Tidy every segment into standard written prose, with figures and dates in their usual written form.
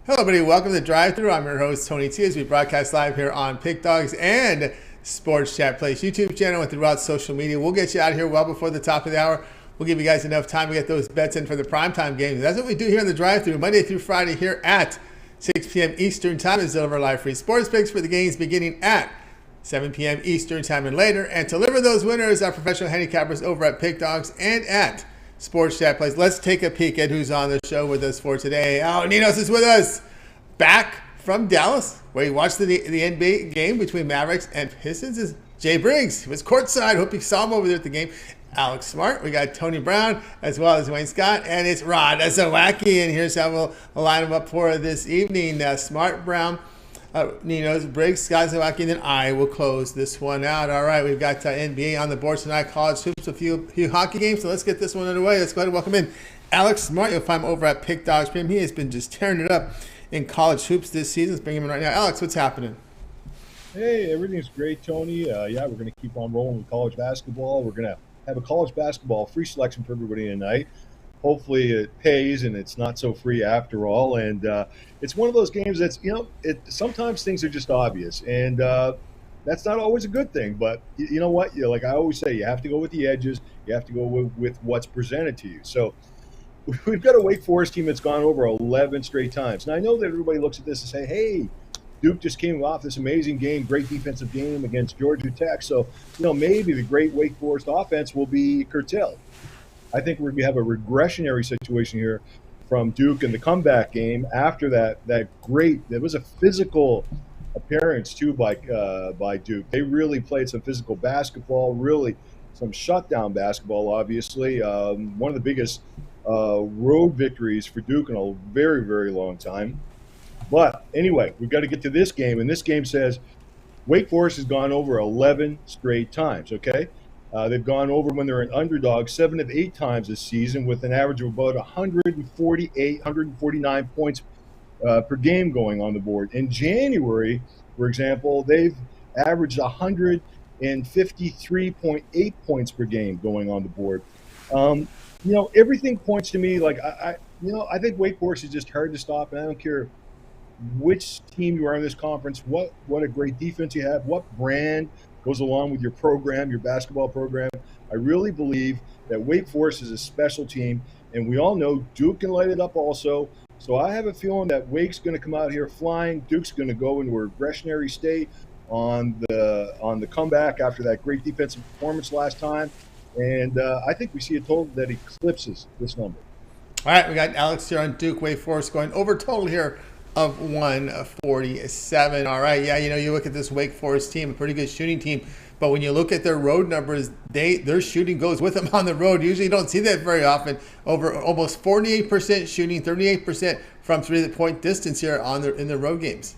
Hello, everybody. Welcome to Drive Thru. I'm your host, Tony T, as we broadcast live here on Pick Dogs and Sports Chat Place YouTube channel and throughout social media. We'll get you out of here well before the top of the hour. We'll give you guys enough time to get those bets in for the primetime games. That's what we do here on the Drive Thru, Monday through Friday here at 6 p.m. Eastern Time. Is deliver live free sports picks for the games beginning at 7 p.m. Eastern Time and later. And to deliver those winners, our professional handicappers over at Pick Dogs and at Sports Chat Place. Let's take a peek at who's on the show with us for today. Oh, Ninos is with us, back from Dallas, where he watched the NBA game between Mavericks and Pistons. Is Jay Briggs. He was courtside. Hope you saw him over there at the game. Alex Smart. We got Tony Brown as well as Wayne Scott, and it's Rod Zawacki. And here's how we'll line them up for this evening: Smart, Brown, Ninos, Briggs, Scott, Zawacki, and then I will close this one out. All right, we've got NBA on the board tonight, college hoops, a few hockey games. So let's get this one underway. Let's go ahead and welcome in Alex Smart. You'll find him over at Pick Dogs Premium. He has been just tearing it up in college hoops this season. Let's bring him in right now. Alex, what's happening? Hey, everything's great, Tony. We're going to keep on rolling with college basketball. We're going to have a college basketball free selection for everybody tonight. Hopefully it pays and it's not so free after all. And it's one of those games that's, sometimes things are just obvious. And that's not always a good thing. But you know what? Like I always say, you have to go with the edges. You have to go with what's presented to you. So we've got a Wake Forest team that's gone over 11 straight times. Now, I know that everybody looks at this and say, hey, Duke just came off this amazing game, great defensive game against Georgia Tech. So, maybe the great Wake Forest offense will be curtailed. I think we have a regressionary situation here from Duke in the comeback game after that was a physical appearance, too, by Duke. They really played some physical basketball, really some shutdown basketball, obviously. One of the biggest road victories for Duke in a very, very long time. But anyway, we've got to get to this game, and this game says Wake Forest has gone over 11 straight times, okay? They've gone over when they're an underdog 7 of 8 times this season with an average of about 149 points per game going on the board. In January, for example, they've averaged 153.8 points per game going on the board. Everything points to me like I think Wake Forest is just hard to stop, and I don't care which team you are in this conference, what a great defense you have, what brand goes along with your program, your basketball program. I really believe that Wake Forest is a special team, and we all know Duke can light it up also. So I have a feeling that Wake's going to come out here flying. Duke's going to go into a regressionary state on the comeback after that great defensive performance last time. And I think we see a total that eclipses this number. All right, we got Alex here on Duke. Wake Forest going over total here of 147. All right, yeah, you look at this Wake Forest team, a pretty good shooting team, but when you look at their road numbers, their shooting goes with them on the road. Usually you don't see that very often. Over almost 48% shooting, 38% from three-point distance here in their road games.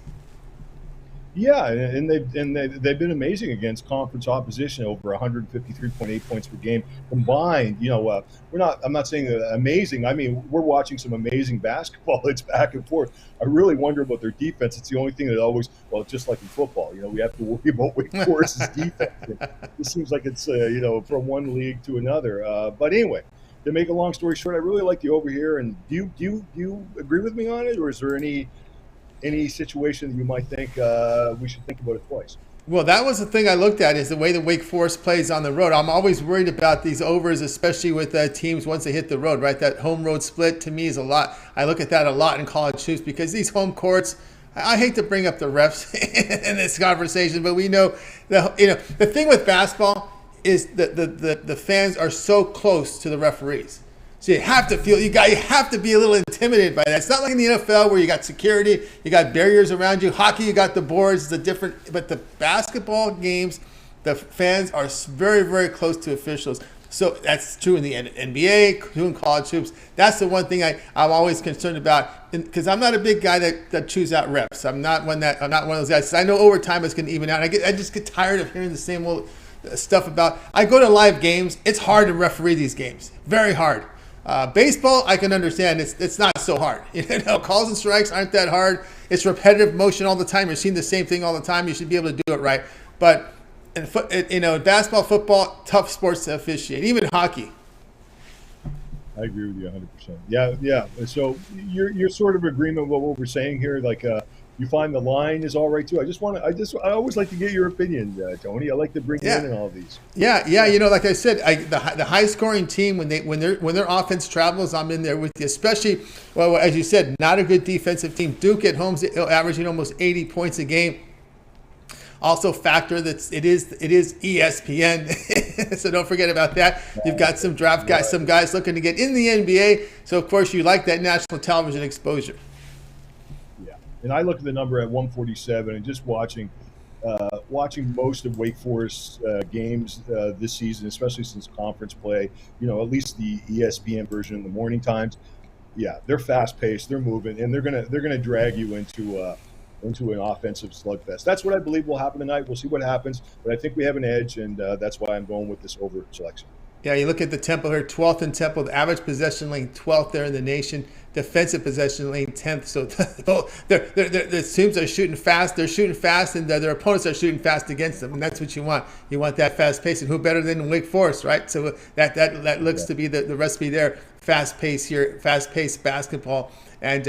Yeah, and they've been amazing against conference opposition, over 153.8 points per game combined. I'm not saying amazing. I mean, we're watching some amazing basketball. It's back and forth. I really wonder about their defense. It's the only thing that always, just like in football, we have to worry about Wake Forest's defense. It seems like it's from one league to another. But anyway, to make a long story short, I really like the over here. And do you agree with me on it, or is there any situation that you might think we should think about it twice? Well, that was the thing I looked at, is the way that Wake Forest plays on the road. I'm always worried about these overs, especially with teams once they hit the road, right? That home road split to me is a lot. I look at that a lot in college hoops because these home courts, I hate to bring up the refs in this conversation, but we know the thing with basketball is that the fans are so close to the referees. So you have to have to be a little intimidated by that. It's not like in the NFL where you got security, you got barriers around you. Hockey, you got the boards, but the basketball games, the fans are very, very close to officials. So that's true in the NBA, true in college hoops. That's the one thing I'm always concerned about, because I'm not a big guy that chews out refs. I'm not one of those guys. I know overtime is going to even out. I just get tired of hearing the same old stuff about. I go to live games. It's hard to referee these games. Very hard. Baseball, I can understand. It's not so hard. Calls and strikes aren't that hard. It's repetitive motion all the time. You're seeing the same thing all the time. You should be able to do it right. But in basketball, football, tough sports to officiate. Even hockey. I agree with you 100%. Yeah, yeah. So you're sort of agreement with what we're saying here. Like, you find the line is all right too. I always like to get your opinion, Tony. I like to bring you in Yeah. on all these. Yeah. You know, like I said, the high scoring team when their offense travels, I'm in there with you. Especially, well, as you said, not a good defensive team. Duke at home's averaging almost 80 points a game. Also factor that it is ESPN, so don't forget about that. You've got some draft guys, some guys looking to get in the NBA. So of course you like that national television exposure. Yeah, and I look at the number at 147, and just watching most of Wake Forest games this season, especially since conference play. You know, at least the ESPN version in the morning times. Yeah, they're fast paced, they're moving, and they're gonna drag you into an offensive slugfest. That's what I believe will happen tonight. We'll see what happens, but I think we have an edge, and that's why I'm going with this over selection. Yeah, you look at the Temple here, 12th in Temple, the average possession lane, 12th there in the nation, defensive possession lane, 10th. So the teams are shooting fast. They're shooting fast, and their opponents are shooting fast against them, and that's what you want. You want that fast pace, and who better than Wake Forest, right? So that looks to be the recipe there. Fast pace here, fast paced basketball. And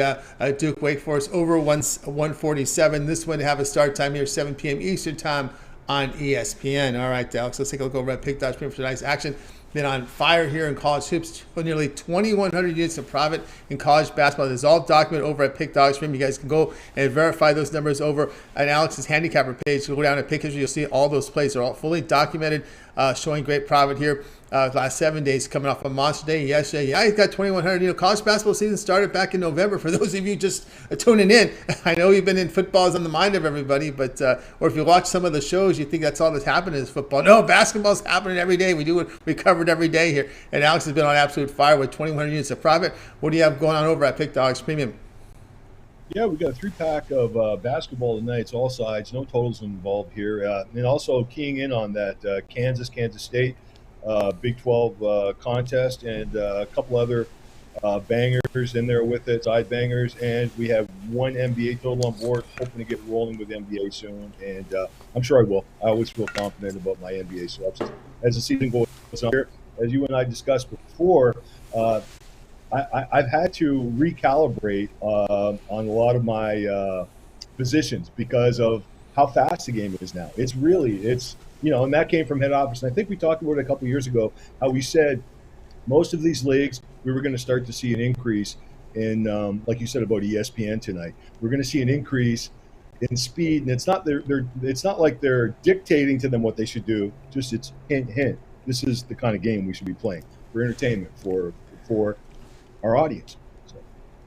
Duke Wake Forest over 147. This one have a start time here, 7 p.m. Eastern time on ESPN. All right, Alex, let's take a look over at Pick Dodge Premium for tonight's action. Been on fire here in college hoops. Nearly 2,100 units of profit in college basketball. This is all documented over at Pick Dodge Premium. You guys can go and verify those numbers over at Alex's Handicapper page. Go down to Pick History. You'll see all those plays are all fully documented, showing great profit here. Last 7 days coming off a monster day yesterday. Yeah, he's got 2,100. You know, college basketball season started back in November. For those of you just tuning in, I know you've been in football's on the mind of everybody, but or if you watch some of the shows, you think that's all that's happening is football. No, basketball's happening every day. We cover it every day here. And Alex has been on absolute fire with 2,100 units of profit. What do you have going on over at Pick Dogs Premium? Yeah, we got a 3-pack of basketball tonight. It's all sides, no totals involved here, and also keying in on that Kansas State. Big 12 contest, and a couple other bangers in there with it, side bangers, and we have one NBA total on board, hoping to get rolling with NBA soon, and I'm sure I will. I always feel confident about my NBA swaps. As the season goes on here, as you and I discussed before, I've had to recalibrate on a lot of my positions because of how fast the game is now. It's and that came from head office. And I think we talked about it a couple of years ago, how we said most of these leagues, we were going to start to see an increase in, like you said about ESPN tonight, we're going to see an increase in speed. And it's not like they're dictating to them what they should do. Just it's hint. This is the kind of game we should be playing for entertainment, for our audience.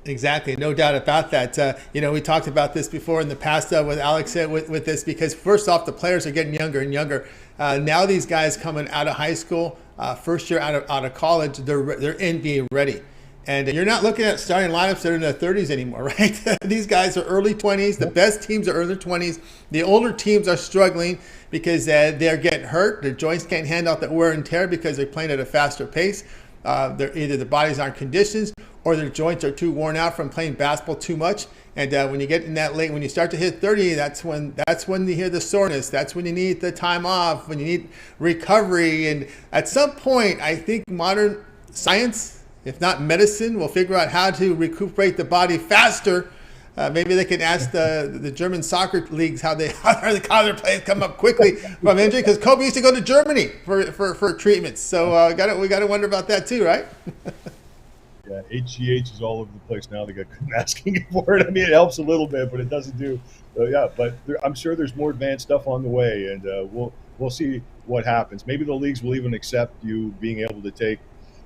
Exactly, no doubt about that. We talked about this before in the past with Alex with this, because first off, the players are getting younger and younger. Now these guys coming out of high school, first year out of college, they're NBA ready. And you're not looking at starting lineups that are in their 30s anymore, right? These guys are early 20s. The best teams are early 20s. The older teams are struggling because they're getting hurt. Their joints can't handle that wear and tear because they're playing at a faster pace. Either the bodies aren't conditioned or their joints are too worn out from playing basketball too much. And when you get in that late, when you start to hit 30, that's when you hear the soreness. That's when you need the time off, when you need recovery. And at some point, I think modern science, if not medicine, will figure out how to recuperate the body faster. Maybe they can ask the German soccer leagues how their players come up quickly from injury, because Kobe used to go to Germany for treatments. So we got to wonder about that too, right? Yeah, HGH is all over the place now. They got masking for it. I mean, it helps a little bit, but it doesn't do. But I'm sure there's more advanced stuff on the way, and we'll see what happens. Maybe the leagues will even accept you being able to take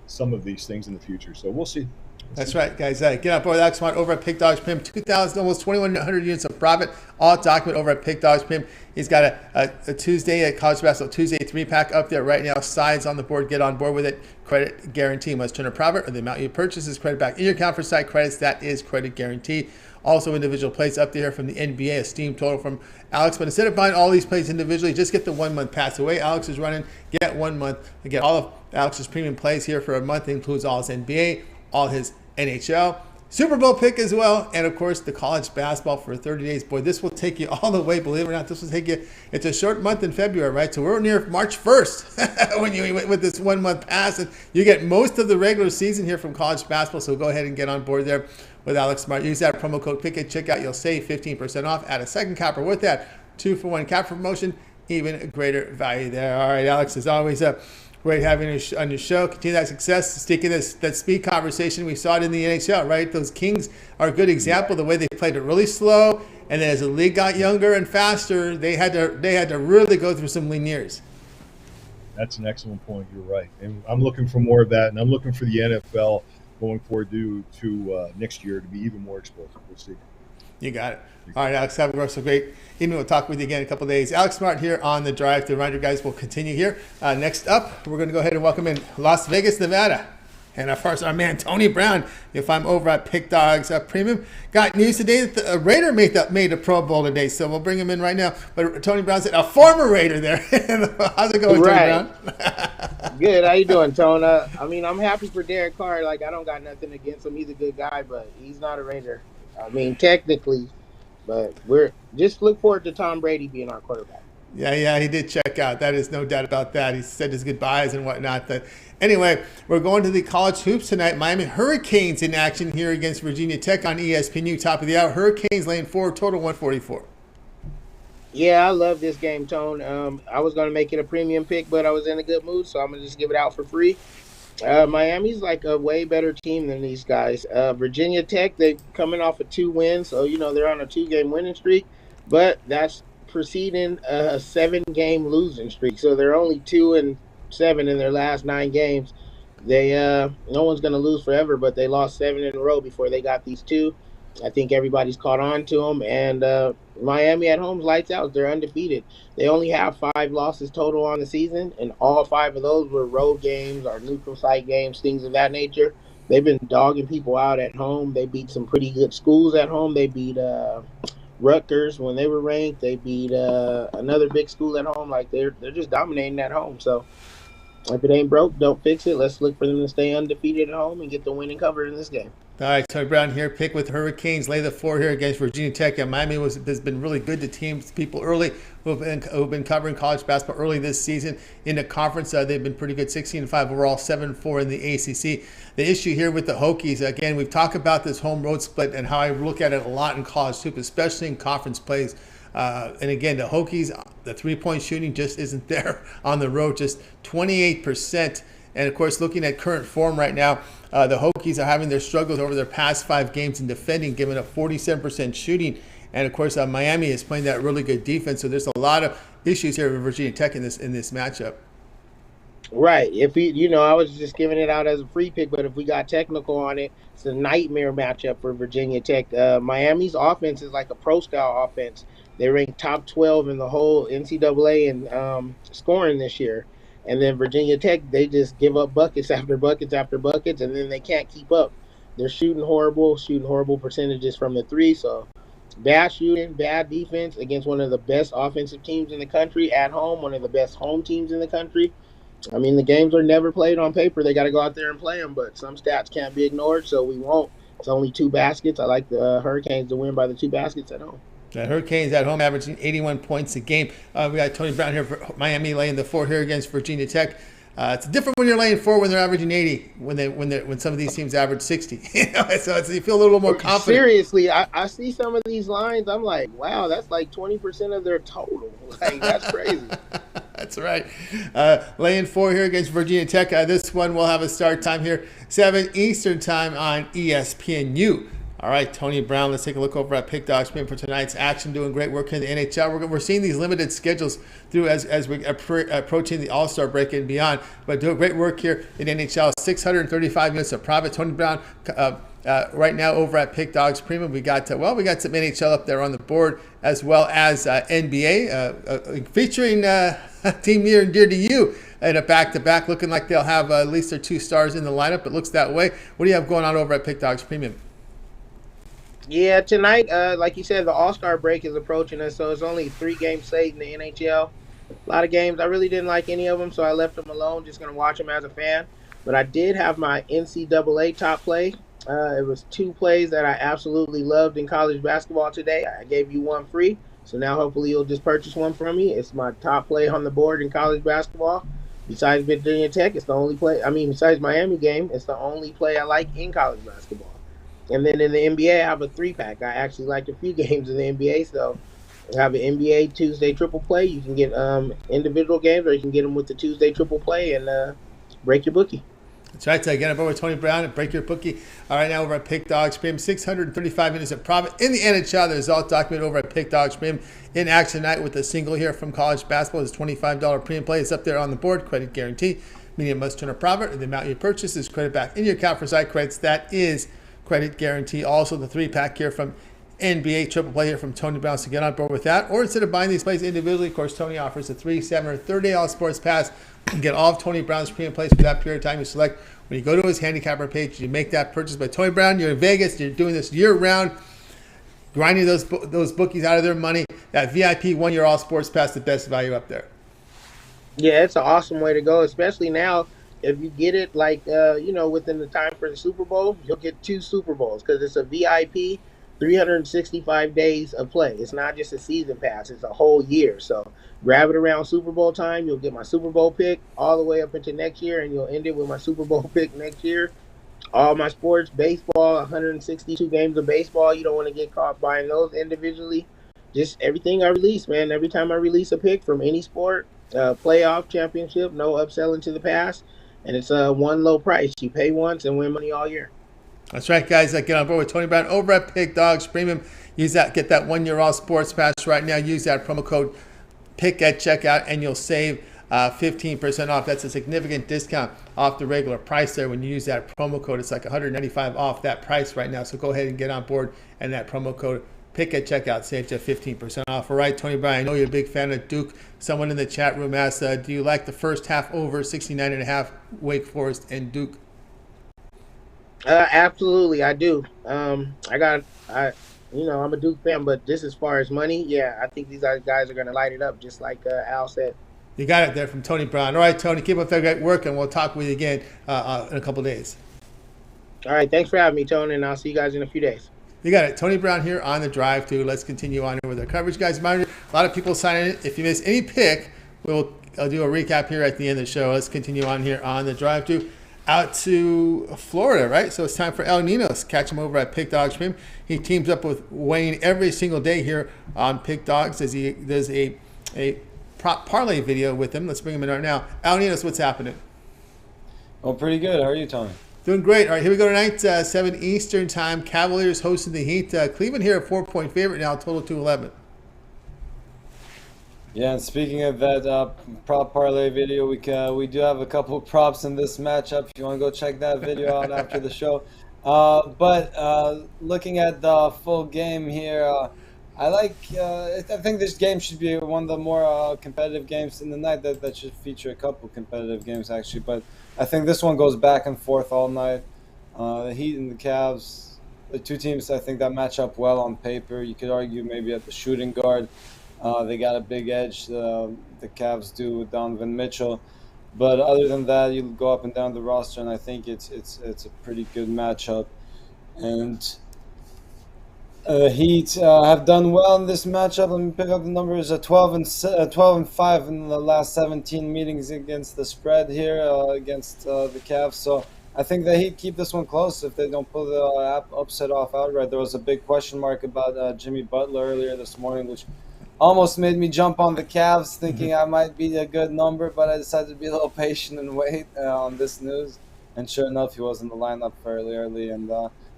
some of these things in the future. So we'll see. That's right, guys. Get on board that spot over at Pick Dogs Pim. 2,000, almost 2,100 units of profit. All document over at Pick Dogs Pim. He's got a Tuesday, a college basketball Tuesday 3-pack up there right now. Sides on the board. Get on board with it. Credit guarantee. Must turn a profit or the amount you purchase is credit back in your account for side credits. That is credit guaranteed. Also, individual plays up there from the NBA. A steam total from Alex. But instead of buying all these plays individually, just get the 1 month pass. The way Alex is running, get 1 month. Get all of Alex's premium plays here for a month. It includes all his NBA, all his NHL, Super Bowl pick as well, and of course the college basketball for 30 days. Boy, this will take you all the way. Believe it or not, this will take you. It's a short month in February, right? So we're near March 1st when you with this 1 month pass, and you get most of the regular season here from college basketball. So go ahead and get on board there with Alex Smart. Use that promo code PICK at checkout. You'll save 15% off. Add a second capper with that 2-for-1 capper promotion. Even greater value there. All right, Alex, as always, great having you on your show. Continue that success. Sticking that speed conversation. We saw it in the NHL, right? Those Kings are a good example. The way they played it really slow, and then as the league got younger and faster, they had to really go through some lean years. That's an excellent point. You're right, and I'm looking for more of that, and I'm looking for the NFL going forward to next year to be even more explosive. We'll see. You got it. All right, Alex, have a great evening. We'll talk with you again in a couple of days. Alex Smart here on The Drive. The reminder, guys, will continue here. Next up, we're going to go ahead and welcome in Las Vegas, Nevada. And of course, our man, Tony Brown. You'll find him over at Pick Dogs Premium. Got news today that a Raider made a Pro Bowl today, so we'll bring him in right now. But Tony Brown said, a former Raider there. How's it going, right. Tony Brown? Good. How you doing, Tona? I mean, I'm happy for Derek Carr. Like, I don't got nothing against him. He's a good guy, but he's not a Raider. I mean, technically. But we're just look forward to Tom Brady being our quarterback. Yeah, he did check out. That is no doubt about that. He said his goodbyes and whatnot. Anyway, we're going to the college hoops tonight. Miami Hurricanes in action here against Virginia Tech on ESPNU. Top of the hour. Hurricanes laying 4, total 144. Yeah, I love this game, Tone. I was going to make it a premium pick, but I was in a good mood, so I'm going to just give it out for free. Miami's like a way better team than these guys. Virginia Tech, they're coming off of 2 wins, so, they're on a 2-game winning streak, but that's preceding a 7-game losing streak. So they're only 2-7 in their last 9 games. They no one's going to lose forever, but they lost 7 in a row before they got these 2. I think everybody's caught on to them, and Miami at home's lights out. They're undefeated. They only have 5 losses total on the season, and all 5 of those were road games or neutral site games, things of that nature. They've been dogging people out at home. They beat some pretty good schools at home. They beat Rutgers when they were ranked. They beat another big school at home. Like they're just dominating at home. So if it ain't broke, don't fix it. Let's look for them to stay undefeated at home and get the winning cover in this game. All right, Tony Brown here. Pick with Hurricanes. Lay the 4 here against Virginia Tech. And Miami has been really good to teams, people early who've been covering college basketball early this season in the conference. They've been pretty good, 16-5 overall, 7-4 in the ACC. The issue here with the Hokies, again, we've talked about this home road split and how I look at it a lot in college too, especially in conference plays. And again, the Hokies, the 3-point shooting just isn't there on the road, just 28%. And of course, looking at current form right now, the Hokies are having their struggles over their past 5 games in defending, giving up 47% shooting. And of course, Miami is playing that really good defense. So there's a lot of issues here with Virginia Tech in this matchup. Right. If I was just giving it out as a free pick, but if we got technical on it, it's a nightmare matchup for Virginia Tech. Miami's offense is like a pro-style offense. They rank top 12 in the whole NCAA in scoring this year. And then Virginia Tech, they just give up buckets after buckets after buckets, and then they can't keep up. They're shooting horrible percentages from the 3. So bad shooting, bad defense against one of the best offensive teams in the country at home, one of the best home teams in the country. I mean, the games are never played on paper. They got to go out there and play them, but some stats can't be ignored, so we won't. It's only 2 baskets. I like the Hurricanes to win by the 2 baskets at home. The Hurricanes at home averaging 81 points a game. We got Tony Brown here for Miami laying the 4 here against Virginia Tech. It's different when you're laying 4 when they're averaging 80. When some of these teams average 60. So you feel a little more confident. Seriously, I see some of these lines. I'm like, wow, that's like 20% of their total. Like that's crazy. That's right. Laying 4 here against Virginia Tech. This one will have a start time here, 7 Eastern time on ESPNU. All right, Tony Brown, let's take a look over at Pick Dogs for tonight's action. Doing great work in the NHL. We're seeing these limited schedules through as we're approaching the All-Star break and beyond. But doing great work here in NHL. 635 minutes of profit. Tony Brown right now over at Pick Dogs Premium. We got some NHL up there on the board, as well as NBA featuring a team near and dear to you in a back-to-back. Looking like they'll have at least their 2 stars in the lineup. It looks that way. What do you have going on over at Pick Dogs Premium? Yeah, tonight, like you said, the All-Star break is approaching us, so it's only 3 games slate in the NHL. A lot of games. I really didn't like any of them, so I left them alone, just going to watch them as a fan. But I did have my NCAA top play. It was two plays that I absolutely loved in college basketball today. I gave you one free, so now hopefully you'll just purchase one from me. It's my top play on the board in college basketball. Besides Virginia Tech, it's the only play. I mean, besides Miami game, it's the only play I like in college basketball. And then in the NBA, I have a three pack. I actually like a few games in the NBA, so I have an NBA Tuesday triple play. You can get individual games, or you can get them with the Tuesday triple play and break your bookie. That's right. So again, I'm over with Tony Brown and Break Your Bookie. All right, now over at Pick Dogs Premium, 635 minutes of profit in the NHL. The result documented over at Pick Dogs Premium. In action tonight with a single here from college basketball. It's $25 premium play. It's up there on the board. Credit guarantee. Meaning must turn a profit, and the amount you purchase is credit back in your account for site credits. That is credit guarantee. Also, the three pack here from NBA triple play here from Tony Brown. So get on board with that. Or instead of buying these plays individually, of course, Tony offers a 3, 7, or 30-day all-sports pass. And get all of Tony Brown's premium plays for that period of time you select. When you go to his handicapper page, you make that purchase by Tony Brown. You're in Vegas. You're doing this year-round, grinding those bookies out of their money. That VIP one-year all-sports pass, the best value up there. Yeah, it's an awesome way to go, especially now. If you get it within the time for the Super Bowl, you'll get 2 Super Bowls because it's a VIP 365 days of play. It's not just a season pass, it's a whole year. So grab it around Super Bowl time. You'll get my Super Bowl pick all the way up into next year, and you'll end it with my Super Bowl pick next year. All my sports, baseball, 162 games of baseball. You don't want to get caught buying those individually. Just everything I release, man. Every time I release a pick from any sport, playoff, championship, no upselling to the past. And it's one low price. You pay once and win money all year. That's right, guys. Get on board with Tony Brown over at Pick Dogs Premium. Use that. Get that one-year all sports pass right now. Use that promo code PICK at checkout, and you'll save 15% off. That's a significant discount off the regular price there. When you use that promo code, it's like $195 off that price right now. So go ahead and get on board, and that promo code PICK at checkout saves you 15% off. All right, Tony Brown, I know you're a big fan of Duke. Someone in the chat room asked, do you like the first half over 69.5 Wake Forest and Duke? Absolutely, I do. I'm a Duke fan, but just as far as money, yeah, I think these guys are going to light it up, just like Al said. You got it there from Tony Brown. All right, Tony, keep up that great work, and we'll talk with you again in a couple of days. All right, thanks for having me, Tony, and I'll see you guys in a few days. You got it. Tony Brown here on the drive through. Let's continue on here with our coverage, guys. A lot of people signing in. If you miss any pick, I'll do a recap here at the end of the show. Let's continue on here on the drive through. Out to Florida, right? So it's time for El Ninos. Catch him over at Pick Dogs Premium. He teams up with Wayne every single day here on Pick Dogs as he does a prop parlay video with him. Let's bring him in right now. El Ninos, what's happening? Oh, pretty good. How are you, Tony? Doing great. All right, here we go tonight, 7 Eastern time. Cavaliers hosting the Heat. Cleveland here, a 4-point favorite now, total 211. Yeah, and speaking of that prop parlay video, we do have a couple of props in this matchup. If you want to go check that video out after the show. But looking at the full game here, I think this game should be one of the more competitive games in the night. That should feature a couple competitive games actually. But I think this one goes back and forth all night. The Heat and the Cavs, the two teams, I think that match up well on paper. You could argue maybe at the shooting guard. They got a big edge, the Cavs do with Donovan Mitchell. But other than that, you go up and down the roster, and I think it's a pretty good matchup. And Heat have done well in this matchup. Let me pick up the numbers: 12 and 5 in the last 17 meetings against the spread here against the Cavs. So I think the Heat keep this one close if they don't pull the upset off outright. There was a big question mark about Jimmy Butler earlier this morning, which almost made me jump on the Cavs, thinking I might be a good number, but I decided to be a little patient and wait on this news. And sure enough, he was in the lineup fairly early, and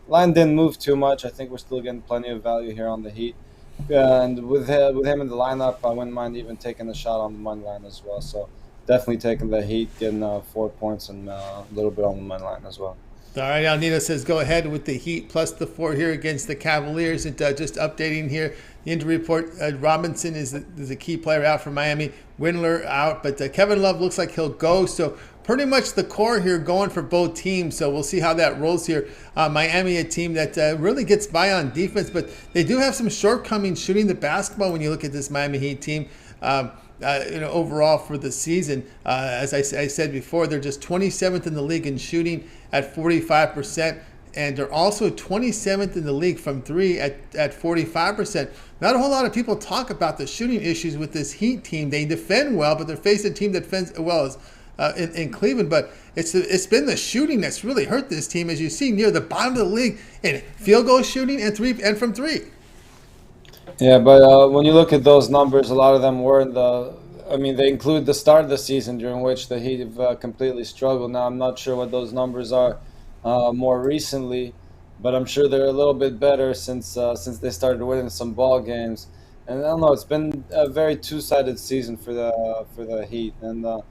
line didn't move too much. I think we're still getting plenty of value here on the Heat. And with him in the lineup, I wouldn't mind even taking a shot on the money line as well. So definitely taking the Heat, getting 4 points and a little bit on the money line as well. All right, Alnito says go ahead with the Heat plus the 4 here against the Cavaliers. And just updating here, the injury report, Robinson is a key player out for Miami. Windler out, but Kevin Love looks like he'll go. So pretty much the core here going for both teams. So we'll see how that rolls here. Miami, a team that really gets by on defense, but they do have some shortcomings shooting the basketball when you look at this Miami Heat team. Overall for the season, as I said before, they're just 27th in the league in shooting at 45%. and they're also 27th in the league from three at 45%. Not a whole lot of people talk about the shooting issues with this Heat team. They defend well, but they're facing a team that defends well as in Cleveland. But it's been the shooting that's really hurt this team, as you see near the bottom of the league in field goal shooting and from three. Yeah, but when you look at those numbers, a lot of them were they include the start of the season during which the Heat have completely struggled. Now, I'm not sure what those numbers are more recently, but I'm sure they're a little bit better since they started winning some ball games. And I don't know, it's been a very two-sided season for the Heat, and I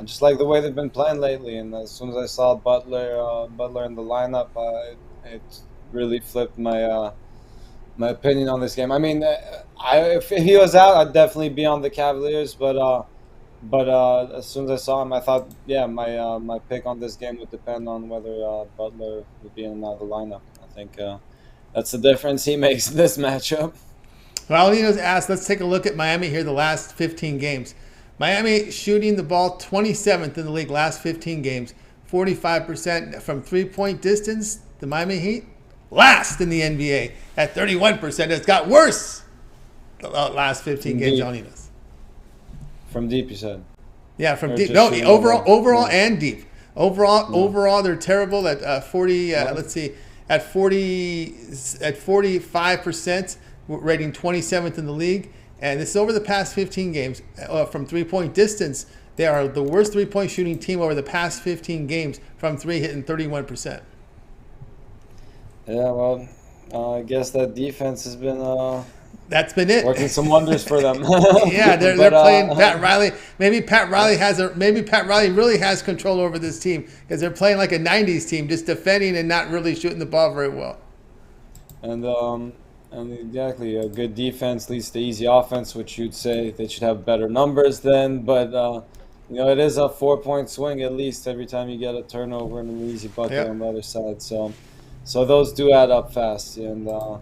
just like the way they've been playing lately. And as soon as I saw Butler in the lineup, it really flipped my opinion on this game. I mean, if he was out, I'd definitely be on the Cavaliers. But as soon as I saw him, I thought, yeah, my pick on this game would depend on whether Butler would be in and out of the lineup. I think that's the difference he makes in this matchup. Well, Lino's asked, let's take a look at Miami here the last 15 games. Miami shooting the ball 27th in the league last 15 games, 45% from three-point distance. The Miami Heat last in the NBA at 31%. It's got worse the last 15 games, Leonidas. From deep, you said? Yeah, from deep. No, overall and deep. Overall, they're terrible at 40. Let's see, at 45%, rating 27th in the league. And this is over the past 15 games. From three-point distance, they are the worst three-point shooting team over the past 15 games from three, hitting 31%. Yeah, well, I guess that defense has been that's been it, working some wonders for them. Yeah, they're playing Pat Riley. Maybe Pat Riley really has control over this team because they're playing like a '90s team, just defending and not really shooting the ball very well. And exactly, a good defense leads to easy offense, which you'd say they should have better numbers then. But it is a 4-point swing at least every time you get a turnover and an easy bucket on the other side. So those do add up fast, and I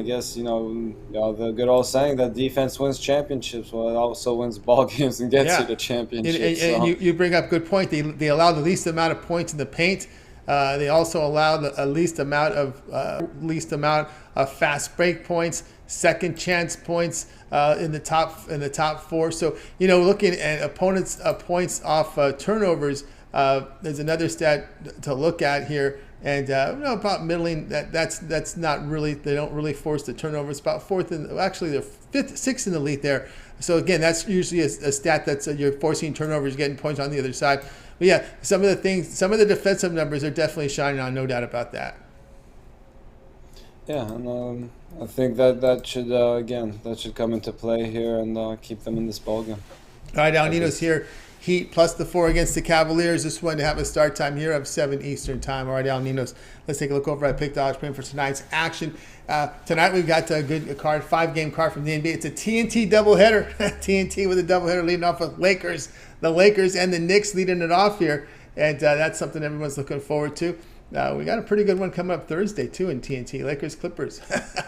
guess the good old saying that defense wins championships. Well, it also wins ball games and gets you to championships. You bring up a good point. They allow the least amount of points in the paint. They also allow the least amount of fast break points, second chance points in the top four. So looking at opponents' points off turnovers, there's another stat to look at here. And about middling, that's not really, they don't really force the turnovers. About fourth, actually they're sixth in the league there. So again, that's usually a stat that's you're forcing turnovers, getting points on the other side. But yeah, some of the defensive numbers are definitely shining on, no doubt about that. Yeah, and I think that should come into play here and keep them in this ballgame. All right, Alnino's here. Heat plus the 4 against the Cavaliers. This one to have a start time here of 7 Eastern time. All right, Al Ninos. Let's take a look over at Pick Dogs for tonight's action. Tonight we've got a good card, 5-game card from the NBA. It's a TNT doubleheader. TNT with a doubleheader leading off with Lakers. The Lakers and the Knicks leading it off here. And that's something everyone's looking forward to. We got a pretty good one coming up Thursday, too, in TNT. Lakers Clippers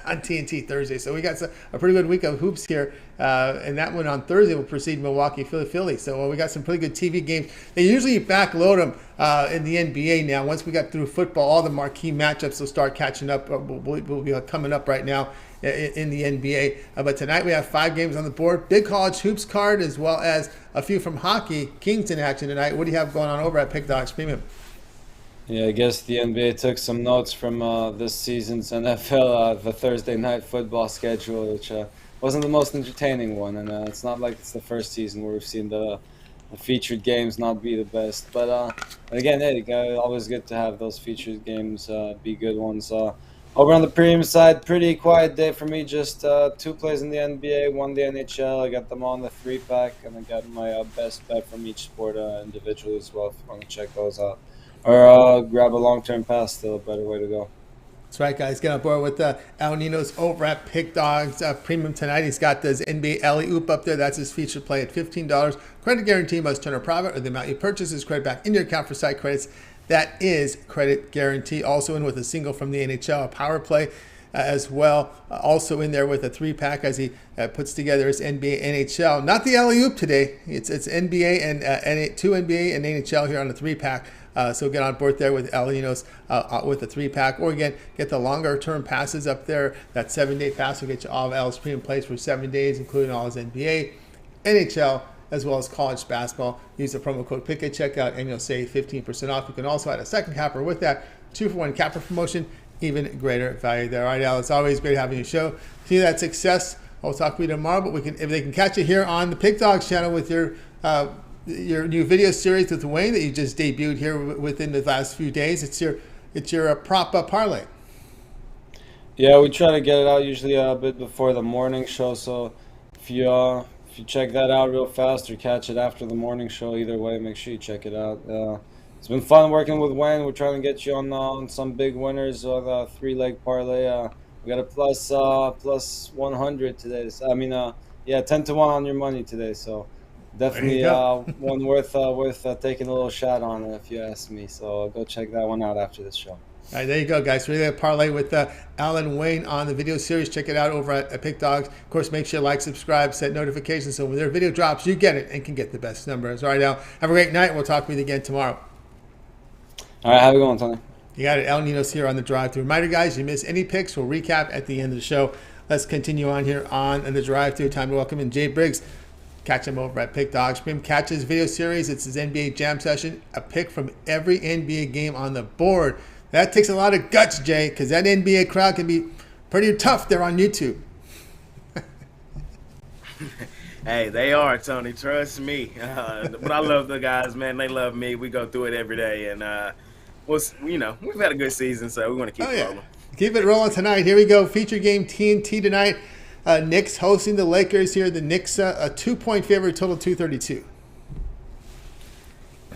on TNT Thursday. So we got a pretty good week of hoops here. And that one on Thursday will precede Milwaukee, Philly. So we got some pretty good TV games. They usually backload them in the NBA now. Once we got through football, all the marquee matchups will start catching up. Will be coming up right now in the NBA. But tonight we have 5 games on the board. Big college hoops card as well as a few from hockey. Kings in action tonight. What do you have going on over at Pick Dogs Premium? Yeah, I guess the NBA took some notes from this season's NFL, the Thursday night football schedule, which wasn't the most entertaining one. And it's not like it's the first season where we've seen the featured games not be the best. But again, always good to have those featured games be good ones. Over on the premium side, pretty quiet day for me. Just 2 plays in the NBA, 1 the NHL. I got them all in the 3-pack, and I got my best bet from each sport individually as well if you want to check those out. Or grab a long-term pass, still a better way to go. That's right, guys. Get on board with Al Ninos over at Pick Dogs Premium tonight. He's got this NBA alley-oop up there. That's his featured play at $15. Credit guarantee must turn a profit or the amount you purchase is credit back in your account for site credits. That is credit guarantee. Also in with a single from the NHL, a power play. as well. Also in there with a 3-pack as he puts together his NBA, NHL. Not the alley-oop today. It's NBA and 2 NBA and NHL here on the 3-pack. So get on board there with Alinos with the 3-pack, or again, get the longer term passes up there. That 7-day pass will get you all of Al's premium plays for 7 days, including all his NBA, NHL, as well as college basketball. Use the promo code PICK at checkout and you'll save 15% off. You can also add a second capper with that 2-for-1 capper promotion. Even greater value there. All right, Al, it's always great having you show. See that success. I'll talk to you tomorrow, but if they can catch you here on the Pick Dogs channel with your new video series with Wayne that you just debuted here within the last few days. It's your prop parlay. Yeah, we try to get it out usually a bit before the morning show. So if you check that out real fast or catch it after the morning show, either way, make sure you check it out. It's been fun working with Wayne. We're trying to get you on some big winners of the 3-leg parlay. We got a plus 100 today. 10 to 1 on your money today. So definitely one worth taking a little shot on, if you ask me. So go check that one out after this show. All right, there you go, guys. Really a parlay with Alan Wayne on the video series. Check it out over at Pick Dogs. Of course, make sure you like, subscribe, set notifications so when their video drops, you get it and can get the best numbers. All right, Al, have a great night. We'll talk with you again tomorrow. All right, have a good one, Tony. You got it. El Nino's here on the drive-thru. Reminder, guys, you miss any picks, we'll recap at the end of the show. Let's continue on here on the drive-thru. Time to welcome in Jay Briggs. Catch him over at Pick Dogs. Catch his video series. It's his NBA Jam session. A pick from every NBA game on the board. That takes a lot of guts, Jay, because that NBA crowd can be pretty tough there on YouTube. Hey, they are, Tony. Trust me. But I love the guys, man. They love me. We go through it every day. And, we've had a good season, so we want to keep rolling. Keep it rolling tonight. Here we go. Feature game TNT tonight. Knicks hosting the Lakers here. The Knicks, a 2-point favorite, total 232.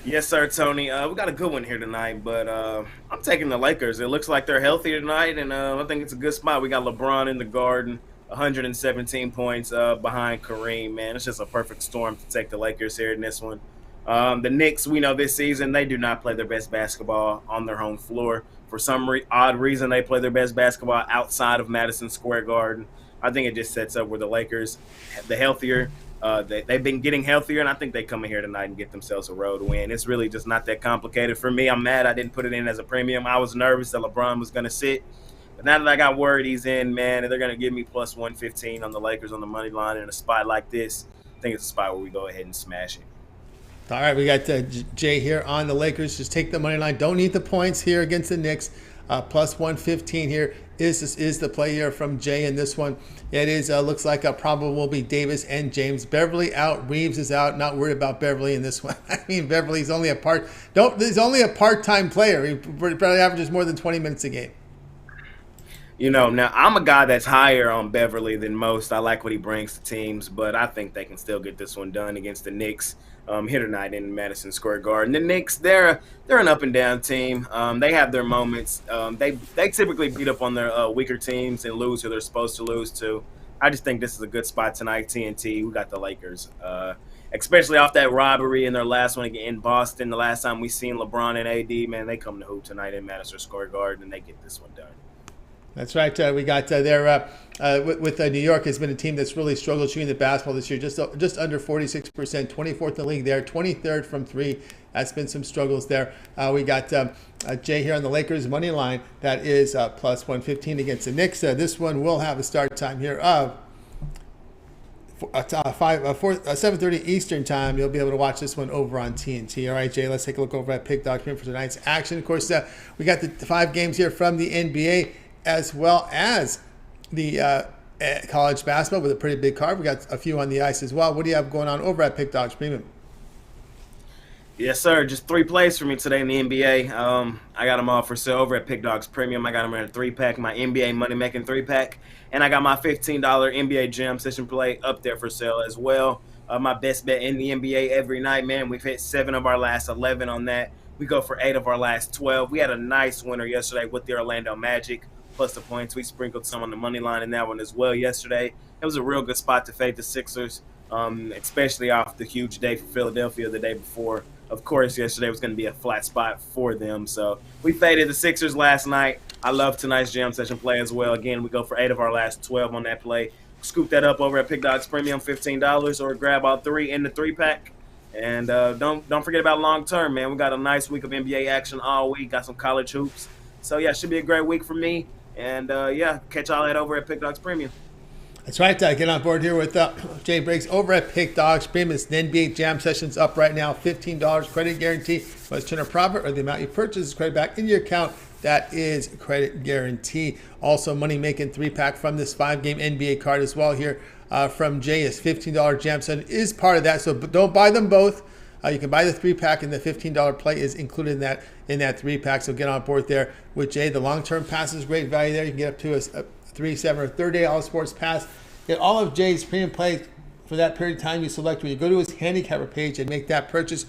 Yes, sir, Tony. We got a good one here tonight, but I'm taking the Lakers. It looks like they're healthy tonight, and I think it's a good spot. We got LeBron in the Garden, 117 points behind Kareem, man. It's just a perfect storm to take the Lakers here in this one. The Knicks, we know this season, they do not play their best basketball on their home floor. For some odd reason, they play their best basketball outside of Madison Square Garden. I think it just sets up where the Lakers, the healthier, they've been getting healthier, and I think they come in here tonight and get themselves a road win. It's really just not that complicated. For me, I'm mad I didn't put it in as a premium. I was nervous that LeBron was going to sit. But now that I got word he's in, man, and they're going to give me plus 115 on the Lakers on the money line in a spot like this, I think it's a spot where we go ahead and smash it. All right, we got Jay here on the Lakers. Just take the money line. Don't need the points here against the Knicks. Plus 115 here is the play here from Jay in this one. It is looks like probably will be Davis and James. Beverly out. Reeves is out. Not worried about Beverly in this one. I mean, Beverly's only he's only a part-time player. He probably averages more than 20 minutes a game. Now I'm a guy that's higher on Beverly than most. I like what he brings to teams, but I think they can still get this one done against the Knicks here tonight in Madison Square Garden. The Knicks, they're an up and down team. They have their moments. They typically beat up on their weaker teams and lose who they're supposed to lose to. I just think this is a good spot tonight. TNT, we got the Lakers, especially off that robbery in their last one in Boston. The last time we seen LeBron and AD, man, they come to hoop tonight in Madison Square Garden and they get this one done. That's right. We got there with New York has been a team that's really struggled shooting the basketball this year, just under 46%, 24th in the league there, 23rd from three. That's been some struggles there. We got Jay here on the Lakers money line. That is plus 115 against the Knicks. This one will have a start time here of 7:30 Eastern time. You'll be able to watch this one over on TNT. All right, Jay, let's take a look over at Pick Dog here for tonight's action. Of course, we got the 5 games here from the NBA, as well as the college basketball with a pretty big card. We got a few on the ice as well. What do you have going on over at Pick Dogs Premium? Yes, sir. Just 3 plays for me today in the NBA. I got them all for sale over at Pick Dogs Premium. I got them in a 3-pack, my NBA money making 3-pack, and I got my $15 NBA Jam session play up there for sale as well. My best bet in the NBA every night, man. We've hit 7 of our last 11 on that. We go for 8 of our last 12. We had a nice winner yesterday with the Orlando Magic. Plus the points. We sprinkled some on the money line in that one as well yesterday. It was a real good spot to fade the Sixers, especially off the huge day for Philadelphia the day before. Of course, yesterday was going to be a flat spot for them. So we faded the Sixers last night. I love tonight's jam session play as well. Again, we go for 8 of our last 12 on that play. Scoop that up over at Pick Dogs Premium, $15, or grab all 3 in the 3-pack. And don't forget about long term, man. We got a nice week of NBA action all week. Got some college hoops. So yeah, it should be a great week for me. And yeah, catch all that over at Pick Dogs Premium. That's right. Get on board here with Jay Briggs over at Pick Dogs Premium. It's an NBA Jam Sessions up right now. $15 credit guarantee. Let's turn a profit or the amount you purchase is credit back in your account. That is credit guarantee. Also, money making 3-pack from this 5-game NBA card as well here from Jay. Is $15 Jam Session is part of that. So don't buy them both. You can buy the 3-pack, and the $15 play is included in that 3-pack. So get on board there with Jay. The long-term pass is great value there. You can get up to a 3, 7, or 30-day all sports pass. Get all of Jay's premium plays for that period of time you select. When you go to his handicapper page and make that purchase,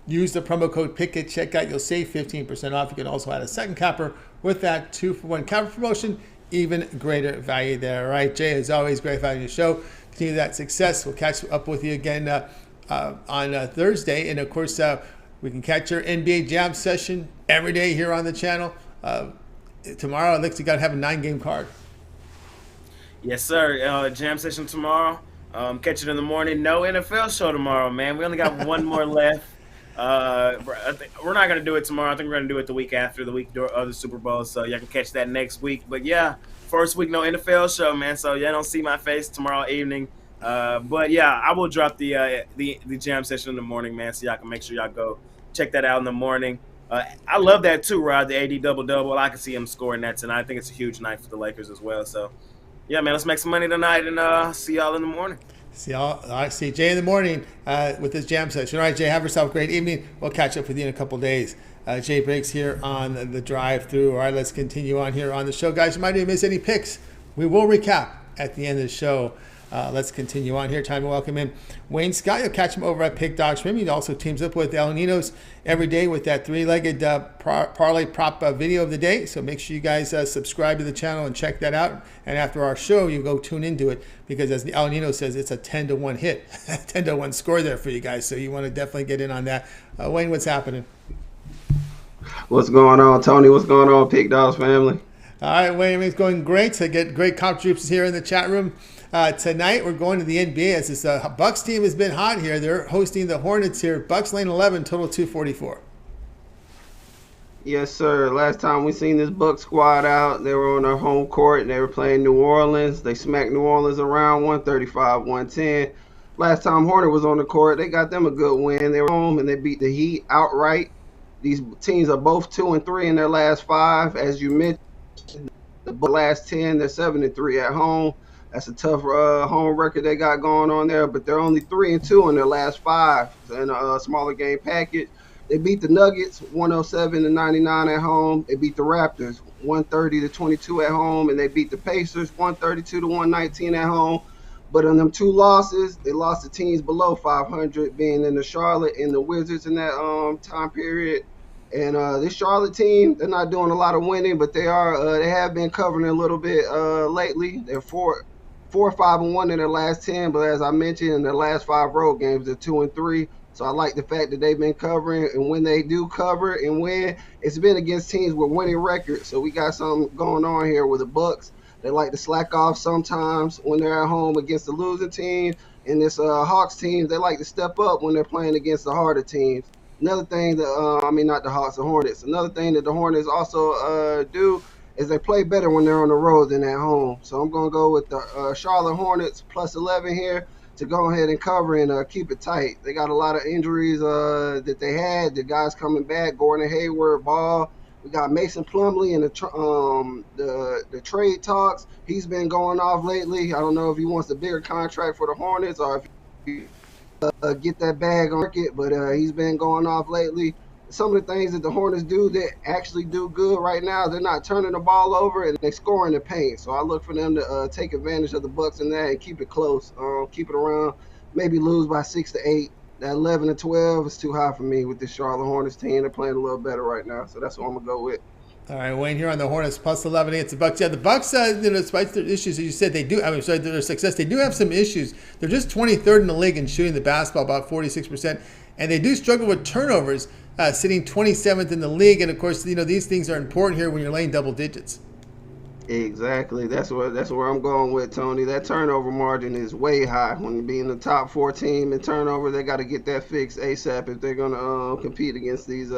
use the promo code PICK at checkout. You'll save 15% off. You can also add a second capper with that 2-for-1 capper promotion. Even greater value there. All right, Jay, as always, great value to the show. Continue that success. We'll catch up with you again on Thursday. And, of course, we can catch your NBA Jam Session every day here on the channel. Tomorrow, it looks like you got to have a 9-game card. Yes, sir. Jam session tomorrow. Catch it in the morning. No NFL show tomorrow, man. We only got one more left. We're not going to do it tomorrow. I think we're going to do it the week after, the week of the Super Bowl. So y'all can catch that next week. But, yeah, first week, no NFL show, man. So y'all don't see my face tomorrow evening. But, yeah, I will drop the jam session in the morning, man, so y'all can make sure y'all go check that out in the morning. I love that, too, Rod, the AD double-double. I can see him scoring that tonight. I think it's a huge night for the Lakers as well. So, yeah, man, let's make some money tonight and see y'all in the morning. See y'all. All right, see Jay in the morning with this jam session. All right, Jay, have yourself a great evening. We'll catch up with you in a couple days. Jay Briggs here on the drive-through. All right, let's continue on here on the show. Guys, you might not miss any picks. We will recap at the end of the show. Let's continue on here. Time to welcome in Wayne Scott. You'll catch him over at Pick Dogs Premium. He also teams up with El Ninos every day with that 3-legged parlay prop video of the day. So make sure you guys subscribe to the channel and check that out. And after our show, you go tune into it because, as El Nino says, it's a 10-1 hit, 10-1 score there for you guys. So you want to definitely get in on that. Wayne, what's happening? What's going on, Tony? What's going on, Pick Dogs family? All right, Wayne, it's going great to get great contributions here in the chat room. Tonight we're going to the NBA as this Bucks team has been hot here. They're hosting the Hornets here. Bucks lane 11, total 244. Yes, sir. Last time we seen this Bucks squad out, they were on their home court and they were playing New Orleans. They smacked New Orleans around 135-110. Last time Hornet was on the court, they got them a good win. They were home and they beat the Heat outright. These teams are both 2-3 in their last 5. As you mentioned, the last 10, they're 7-3 at home. That's a tough home record they got going on there, but they're only 3-2 in their last 5 in a smaller game package. They beat the Nuggets 107-99 at home. They beat the Raptors 130-22 at home, and they beat the Pacers 132-119 at home. But on them 2 losses, they lost to teams below 500, being in the Charlotte and the Wizards in that time period. And this Charlotte team, they're not doing a lot of winning, but they have been covering a little bit lately. They're 4-5-1 in their last 10, but as I mentioned, in their last 5 road games, they're 2-3. So I like the fact that they've been covering, and when they do cover and win, it's been against teams with winning records. So we got something going on here with the Bucks. They like to slack off sometimes when they're at home against the losing team. And this Hawks team, they like to step up when they're playing against the harder teams. Another thing that, not the Hawks, the Hornets. Another thing that the Hornets also do is they play better when they're on the road than at home. So I'm going to go with the Charlotte Hornets plus 11 here to go ahead and cover and keep it tight. They got a lot of injuries that they had. The guys coming back, Gordon Hayward, Ball. We got Mason Plumlee in the trade talks. He's been going off lately. I don't know if he wants a bigger contract for the Hornets or if he get that bag on market, but he's been going off lately. Some of the things that the Hornets do that actually do good right now, they're not turning the ball over and they score in the paint. So I look for them to take advantage of the Bucks in that and keep it close, keep it around, maybe lose by 6 to 8. That 11 to 12 is too high for me with this Charlotte Hornets team. They're playing a little better right now, so that's what I'm gonna go with. All right, Wayne here on the Hornets plus 11 against the Bucks. Yeah, the Bucks, despite their issues, as you said, they do. Their success, they do have some issues. They're just 23rd in the league in shooting the basketball, about 46%, and they do struggle with turnovers. sitting 27th in the league. And of course, these things are important here when you're laying double digits. Exactly. That's where I'm going with, Tony. That turnover margin is way high. When you be in the top 4 team in turnover, they got to get that fixed ASAP if they're going to compete against these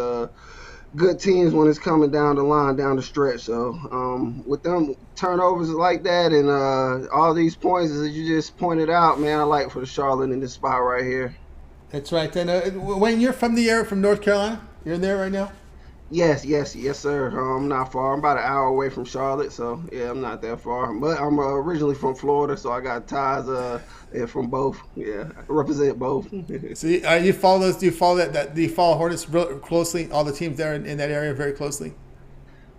good teams when it's coming down the line, down the stretch. So with them turnovers like that and all these points, as you just pointed out, man, I like for the Charlotte in this spot right here. That's right. And Wayne, you're from from North Carolina? You're in there right now? Yes, sir. I'm not far. I'm about an hour away from Charlotte, so yeah, I'm not that far. But I'm originally from Florida, so I got ties from both. Yeah, I represent both. So you follow those? Do you follow that? Do you follow Hornets real closely? All the teams there in that area very closely.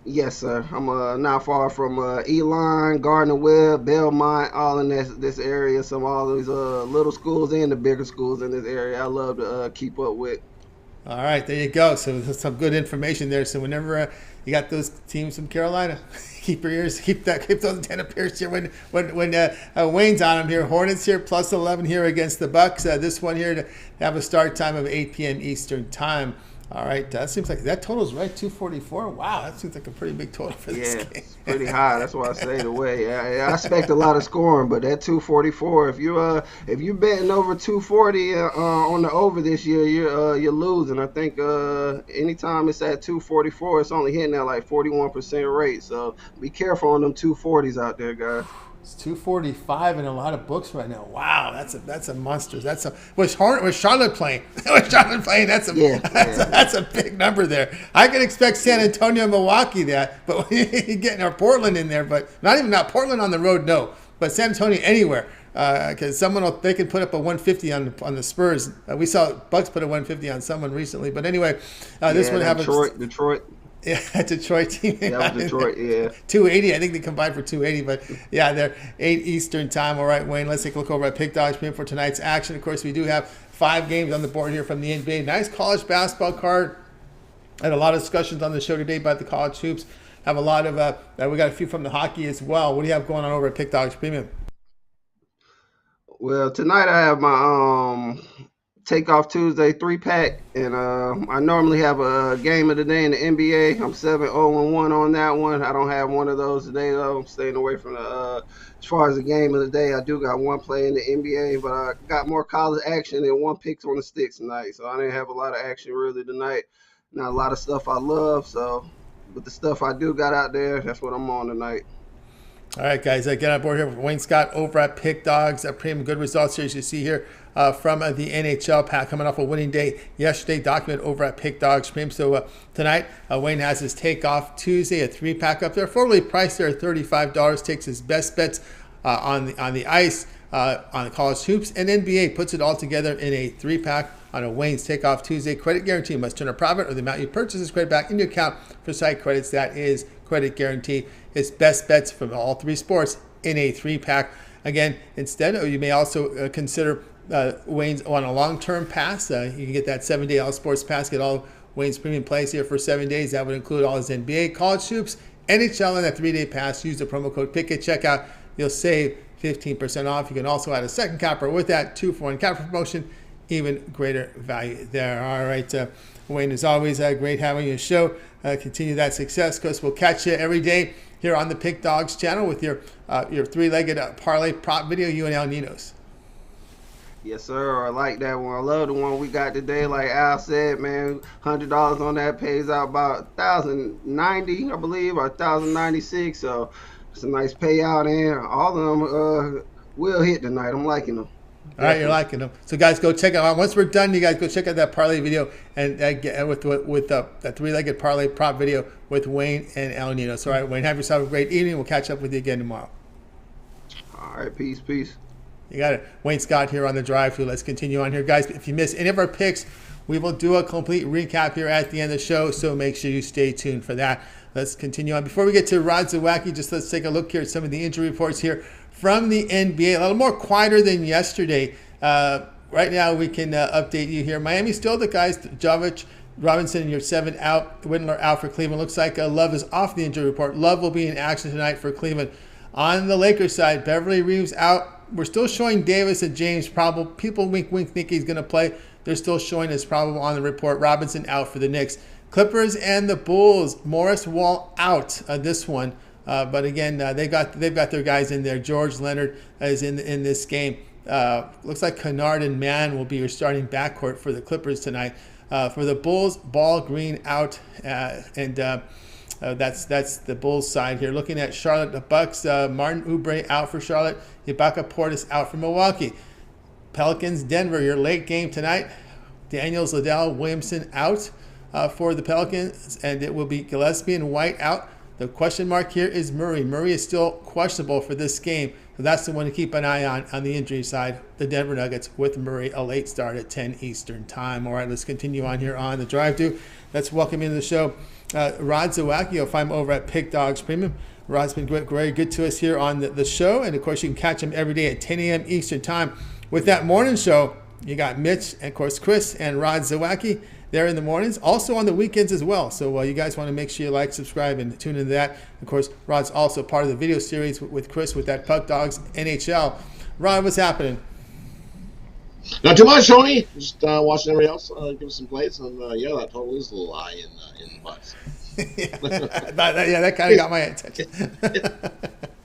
Yes, sir. I'm not far from Elon, Gardner Webb, Belmont, all in this area. All these little schools and the bigger schools in this area. I love to keep up with. All right, there you go. So there's some good information there. So whenever you got those teams from Carolina, keep those antenna pierced here when Wayne's on them here. Hornets here plus 11 here against the Bucks. This one here to have a start time of 8 p.m. Eastern time. All right, that seems like that total's right, 244. Wow, that seems like a pretty big total for this game. It's pretty high. That's why I say the way. I expect a lot of scoring, but that 244. If you betting over 240 on the over this year, you're losing. I think anytime it's at 244, it's only hitting at like 41% rate. So be careful on them 240s out there, guys. It's 245 in a lot of books right now. Wow, that's a monster. Was Charlotte playing? Was Charlotte playing? That's a big number there. I can expect San Antonio, Milwaukee that, but when you get Portland in there, but not Portland on the road, no, but San Antonio anywhere. Because they can put up a 150 on the Spurs. We saw Bucks put a 150 on someone recently, but anyway, this one have Detroit. Yeah, Detroit team. Yeah, Detroit, yeah. 280. I think they combined for 280, but yeah, they're 8 Eastern time. All right, Wayne, let's take a look over at Pick Dogs Premium for tonight's action. Of course, we do have 5 games on the board here from the NBA. Nice college basketball card. Had a lot of discussions on the show today about the college hoops. Have a lot of, we got a few from the hockey as well. What do you have going on over at Pick Dogs Premium? Well, tonight I have my Takeoff Tuesday 3-pack, and I normally have a game of the day in the NBA. I'm 7-0-1 on that one. I don't have one of those today, though. I'm staying away from as far as the game of the day, I do got one play in the NBA, but I got more college action and one pick on the sticks tonight, so I didn't have a lot of action really tonight. Not a lot of stuff I love, but the stuff I do got out there, that's what I'm on tonight. All right, guys, get on board here with Wayne Scott over at Pick Dogs. Premium good results here, as you see here from the NHL pack coming off a winning day yesterday. Documented over at Pick Dogs Premium. So tonight, Wayne has his Takeoff Tuesday, a 3-pack up there. Formerly priced there at $35. Takes his best bets on the ice, on the college hoops, and NBA. Puts it all together in a 3-pack on a Wayne's Takeoff Tuesday. Credit guarantee must turn a profit or the amount you purchase is credit back in your account for site credits. That is credit guarantee. His best bets from all 3 sports in a 3-pack. Again, instead, you may also consider Wayne's on a long-term pass. You can get that 7-day all sports pass. Get all Wayne's premium plays here for 7 days. That would include all his NBA, college hoops, NHL, and that 3-day pass. Use the promo code PICK at checkout. You'll save 15% off. You can also add a second capper with that 2-for-1 capper promotion. Even greater value there. All right, Wayne, as always, great having your show. Continue that success, because we'll catch you every day here on the Pick Dogs channel with your 3-legged parlay prop video, you and El Ninos. Yes, sir. I like that one. I love the one we got today. Like Al said, man, $100 on that pays out about $1,090, I believe, or $1,096. So it's a nice payout, and all of them will hit tonight. I'm liking them. All right, you're liking them. So, guys, go check out. Once we're done, you guys go check out that parlay video and get with that 3-legged parlay prop video with Wayne and El Nino. So, all right, Wayne, have yourself a great evening. We'll catch up with you again tomorrow. All right, peace. You got it. Wayne Scott here on the drive-thru. Let's continue on here, guys. If you miss any of our picks, we will do a complete recap here at the end of the show. So make sure you stay tuned for that. Let's continue on. Before we get to Rod Zawacki, just let's take a look here at some of the injury reports here from the NBA. A little more quieter than yesterday. Right now, we can update you here. Miami still the guys. Jovic, Robinson, your 7 out. Whittler out for Cleveland. Looks like Love is off the injury report. Love will be in action tonight for Cleveland. On the Lakers side, Beverly Reeves out. We're still showing Davis and James probable. People wink think he's going to play. they're still showing as probable on the report. Robinson out for the Knicks. Clippers and the Bulls. Morris Wall out this one. But again, they've got their guys in there. George Leonard is in this game. Looks like Kennard and Mann will be your starting backcourt for the Clippers tonight. For the Bulls, Ball, Green out, and that's the Bulls side here. Looking at Charlotte, the Bucks, Martin Oubre out for Charlotte. Ibaka Portis out for Milwaukee. Pelicans, Denver, your late game tonight. Daniels, Liddell, Williamson out for the Pelicans, and it will be Gillespie and White out. The question mark here is Murray. Murray is still questionable for this game. So that's the one to keep an eye on the injury side. The Denver Nuggets with Murray, a late start at 10 Eastern time. All right, let's continue on here on the drive to. Let's welcome into the show Rod Zawacki. You'll find him over at Pick Dogs Premium. Rod's been very good to us here on the show. And, of course, you can catch him every day at 10 a.m. Eastern time. With that morning show, you got Mitch and, of course, Chris and Rod Zawacki there in the mornings, also on the weekends as well. So you guys want to make sure you like, subscribe, and tune into that. Of course, Rod's also part of the video series with Chris with that Puck Dogs NHL. Rod, what's happening? Not too much, Tony. Just watching everybody else give us some plays, and that total is a little high in the Bucks. that kind of got my attention.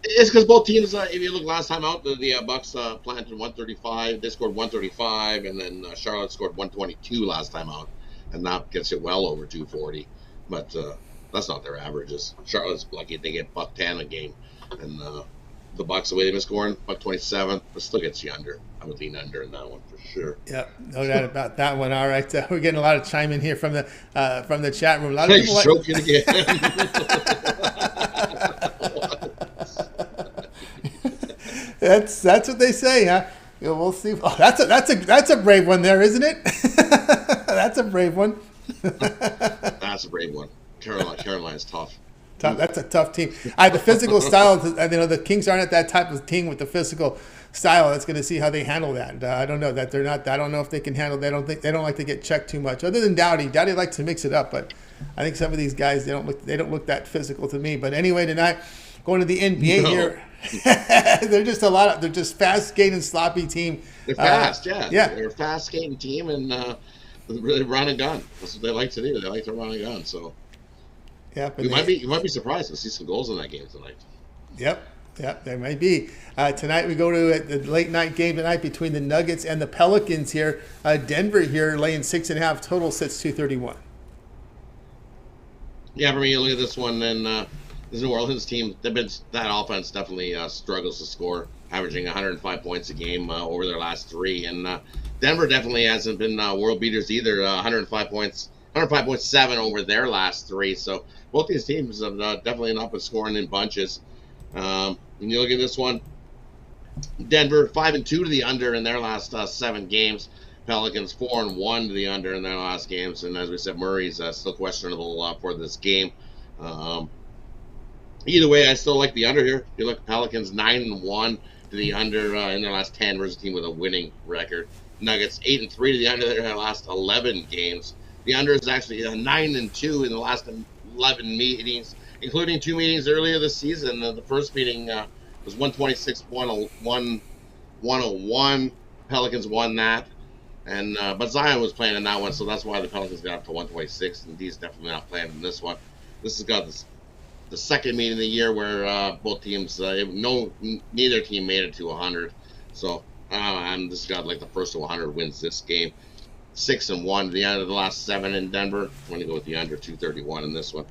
It's because both teams, if you look last time out, the Bucks planted 135. They scored 135, and then Charlotte scored 122 last time out. And that gets it well over 240, but that's not their averages. Charlotte's lucky they get $110 a game, and the Bucks, the way they've been scoring, $127, but still gets you under. I would lean under in that one for sure. Yep, no doubt about that one. All right, we're getting a lot of chime in here from the chat room. A lot of people joking again. That's what they say, huh? Yeah, we'll see. Oh, that's a brave one there, isn't it? That's a brave one. That's a brave one. Carolina's tough. That's a tough team. The physical style. The Kings aren't that type of team with the physical style. That's going to see how they handle that. I don't know that they're not. I don't know if they can handle. They don't like to get checked too much. Other than Doughty. Doughty likes to mix it up, but I think some of these guys they don't look that physical to me. But anyway, tonight going to the NBA here. They're just fast skating, sloppy team. They're fast, yeah. They're a fast skating team, and really run and gun. That's what they like to do. They like to run and gun. So you might be surprised to see some goals in that game tonight. Yep, there might be. Tonight we go to the late night game tonight between the Nuggets and the Pelicans here. Denver here laying 6.5. Total sits 231. Yeah, for me, you look at this one, and this New Orleans team, that offense definitely struggles to score, averaging 105 points a game over their last three. And Denver definitely hasn't been world beaters either. 105 points, 105.7 over their last three. So both these teams have definitely not been scoring in bunches. When you look at this one, Denver 5-2 to the under in their last 7 games. Pelicans 4-1 to the under in their last games. And as we said, Murray's still questionable for this game. Either way, I still like the under here. You look at Pelicans 9-1 to the under in their last 10 versus a team with a winning record. Nuggets 8-3 to the under in their last 11 games. The under is actually 9-2 in the last 11 meetings, including 2 meetings earlier this season. The first meeting was 126-101. Pelicans won that, and but Zion was playing in that one, so that's why the Pelicans got up to 126. And he's definitely not playing in this one. This has got the second meeting of the year where both teams, neither team made it to 100. So and this got like the first to 100 wins this game. 6-1 to the end of the last 7 in Denver. I'm going to go with the under 231 in this one.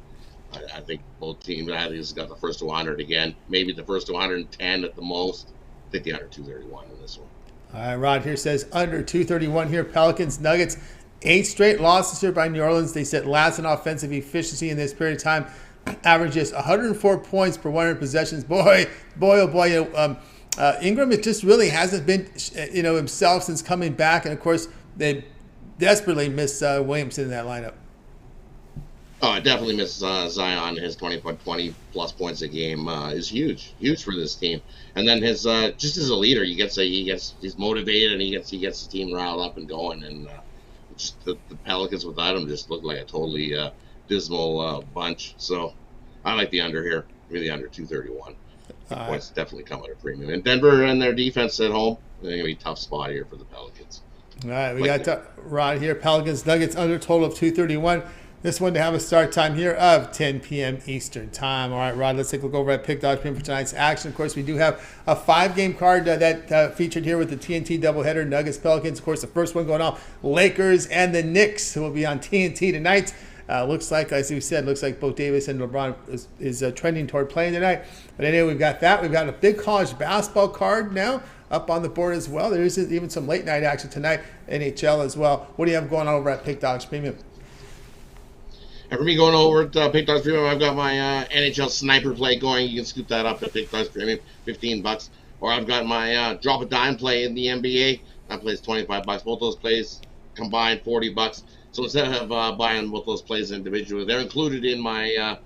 I think both teams. I think this has got the first to 100 again. Maybe the first to 110 at the most. I think the under 231 in this one. All right, Rod here says under 231 here. Pelicans, Nuggets, 8 straight losses here by New Orleans. They sit last in offensive efficiency in this period of time. Averages 104 points per 100 possessions. Boy, oh boy. Ingram, it just really hasn't been, himself since coming back. And of course, they desperately miss Williamson in that lineup. Oh, I definitely miss Zion. His 20 plus points a game is huge for this team. And then his just as a leader, he's motivated and he gets the team riled up and going. And just the Pelicans without him just look like a totally dismal bunch. So I like the under here. Really under 231. Points definitely come at a premium. And Denver and their defense at home, they're gonna be a tough spot here for the Pelicans. All right, we got Rod here. Pelicans Nuggets under total of 231. This one to have a start time here of 10 p.m. Eastern time. All right, Rod, let's take a look over at Pick Dodge Premium for tonight's action. Of course, we do have a 5-game card that featured here with the TNT doubleheader, Nuggets Pelicans. Of course, the first one going off, Lakers and the Knicks will be on TNT tonight. Looks like, as we said, looks like both Davis and LeBron is trending toward playing tonight. But anyway, we've got that. We've got a big college basketball card now up on the board as well. There is even some late night action tonight, NHL as well. What do you have going on over at Pick Dogs Premium? And for me going over at Pick Dogs Premium, I've got my NHL sniper play going. You can scoop that up at Pick Dogs Premium, $15. Or I've got my drop a dime play in the NBA. That plays $25. Both those plays combined $40. So instead of buying both those plays individually, they're included in my